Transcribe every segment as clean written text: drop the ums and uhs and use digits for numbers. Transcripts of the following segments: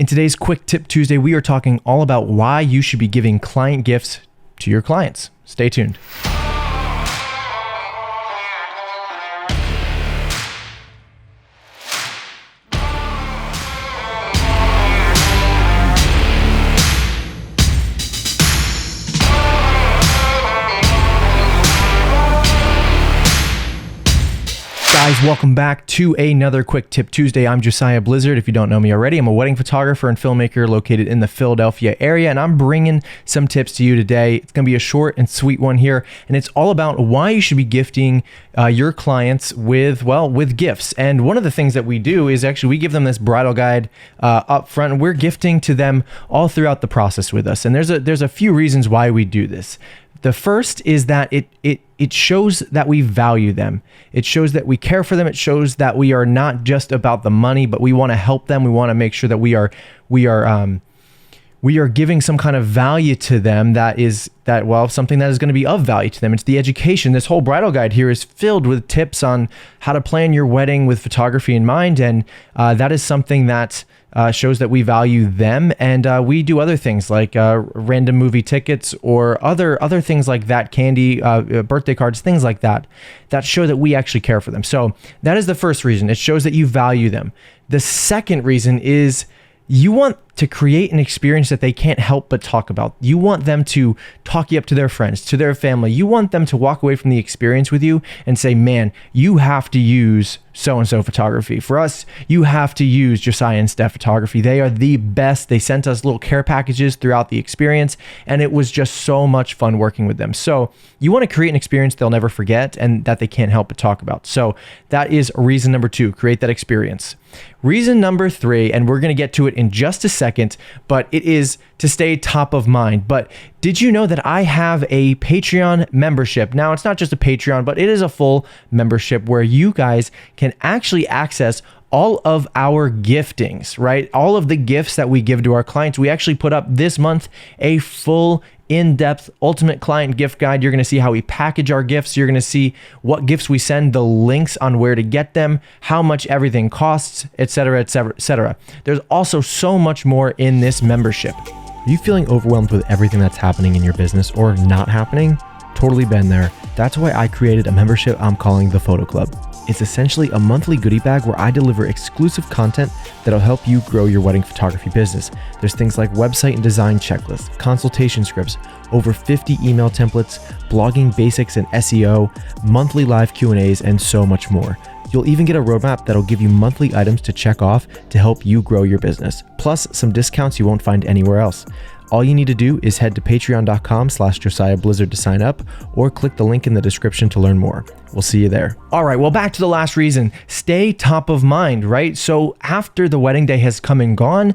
In today's Quick Tip Tuesday, we are talking all about why you should be giving client gifts to your clients. Stay tuned. Guys, welcome back to another Quick Tip Tuesday. I'm Josiah Blizzard. If you don't know me already, I'm a wedding photographer and filmmaker located in the Philadelphia area, and I'm bringing some tips to you today. It's going to be a short and sweet one here, and it's all about why you should be gifting your clients with gifts. And one of the things that we do is actually we give them this bridal guide up front, and we're gifting to them all throughout the process with us. And there's a few reasons why we do this. The first is that it shows that we value them. It shows that we care for them. It shows that we are not just about the money, but we want to help them. We want to make sure that we are giving some kind of value to them something that is going to be of value to them. It's the education. This whole bridal guide here is filled with tips on how to plan your wedding with photography in mind, and that is something that shows that we value them. And we do other things like random movie tickets or other things like that, candy, birthday cards, things like that show that we actually care for them. So that is the first reason. It shows that you value them. The second reason is you want to create an experience that they can't help but talk about. You want them to talk you up to their friends, to their family. You want them to walk away from the experience with you and say, man, you have to use so-and-so photography. For us, you have to use Josiah and Steph photography. They are the best. They sent us little care packages throughout the experience, and it was just so much fun working with them. So you want to create an experience they'll never forget and that they can't help but talk about. So that is reason number 2, create that experience. Reason number 3, and we're going to get to it in just a second, but it is to stay top of mind. But did you know that I have a Patreon membership? Now, it's not just a Patreon, but it is a full membership where you guys can actually access all of our giftings, right? All of the gifts that we give to our clients. We actually put up this month a full in-depth ultimate client gift guide. You're going to see how we package our gifts. You're going to see what gifts we send, the links on where to get them, how much everything costs, etc., etc., etc. There's also so much more in this membership. Are you feeling overwhelmed with everything that's happening in your business or not happening? Totally been there. That's why I created a membership I'm calling the Photo Club. It's essentially a monthly goodie bag where I deliver exclusive content that'll help you grow your wedding photography business. There's things like website and design checklists, consultation scripts, over 50 email templates, blogging basics and SEO, monthly live Q&As, and so much more. You'll even get a roadmap that'll give you monthly items to check off to help you grow your business, plus some discounts you won't find anywhere else. All you need to do is head to patreon.com/Josiah Blizzard to sign up, or click the link in the description to learn more. We'll see you there. All right, well, back to the last reason. Stay top of mind, right? So after the wedding day has come and gone,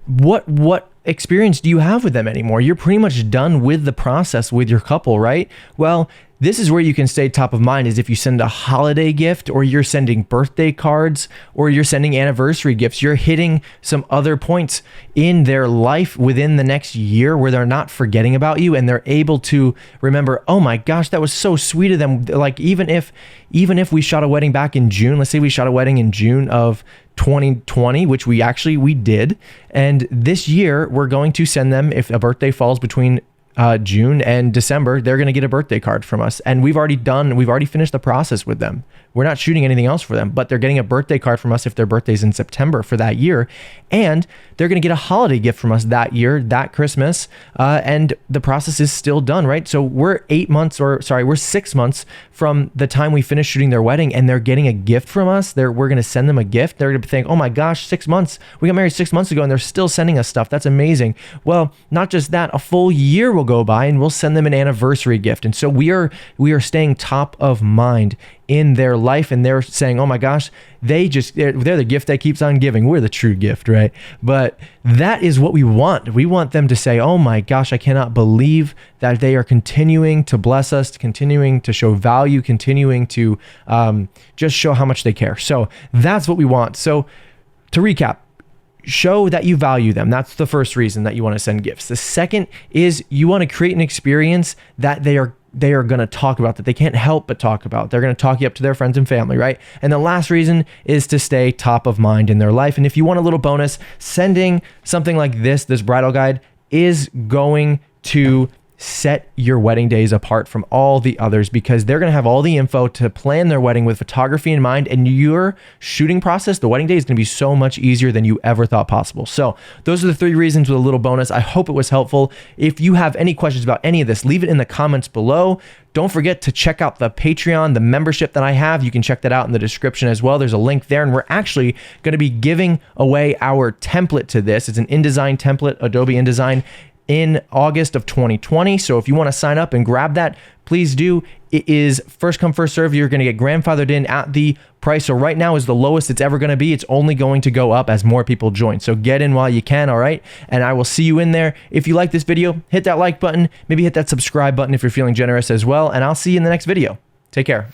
what experience do you have with them anymore? You're pretty much done with the process with your couple, right? Well, this is where you can stay top of mind, is if you send a holiday gift, or you're sending birthday cards, or you're sending anniversary gifts. You're hitting some other points in their life within the next year where they're not forgetting about you, and they're able to remember, oh my gosh, that was so sweet of them. Like even if we shot a wedding back in June, let's say we shot a wedding in June of 2020, which we did, and this year we're going to send them, if a birthday falls between June and December, they're going to get a birthday card from us. And we've already finished the process with them. We're not shooting anything else for them, but they're getting a birthday card from us if their birthday's in September for that year. And they're going to get a holiday gift from us that year, that Christmas. And the process is still done, right? So we're 6 months from the time we finish shooting their wedding, and they're getting a gift from us. We're going to send them a gift. They're going to think, oh my gosh, 6 months. We got married 6 months ago and they're still sending us stuff. That's amazing. Well, not just that, a full year will go by and we'll send them an anniversary gift. And so we are staying top of mind in their life, and they're saying, oh my gosh, they're the gift that keeps on giving. We're the true gift, right? But that is what we want. We want them to say, oh my gosh, I cannot believe that they are continuing to bless us, continuing to show value, continuing to just show how much they care. So that's what we want. So to recap, show that you value them. That's the first reason that you want to send gifts. The second is you want to create an experience that they are they are going to talk about, that they can't help but talk about. They're going to talk you up to their friends and family, right? And the last reason is to stay top of mind in their life. And if you want a little bonus, sending something like this bridal guide is going to set your wedding days apart from all the others, because they're going to have all the info to plan their wedding with photography in mind, and your shooting process, the wedding day, is going to be so much easier than you ever thought possible. So those are the 3 reasons with a little bonus. I hope it was helpful. If you have any questions about any of this, leave it in the comments below. Don't forget to check out the Patreon, the membership that I have. You can check that out in the description as well. There's a link there, and we're actually going to be giving away our template to this. It's an InDesign template, Adobe InDesign, in August of 2020. So if you want to sign up and grab that, please do. It is first come, first serve. You're going to get grandfathered in at the price. So right now is the lowest it's ever going to be. It's only going to go up as more people join. So get in while you can, all right? And I will see you in there. If you like this video, hit that like button, maybe hit that subscribe button if you're feeling generous as well. And I'll see you in the next video. Take care.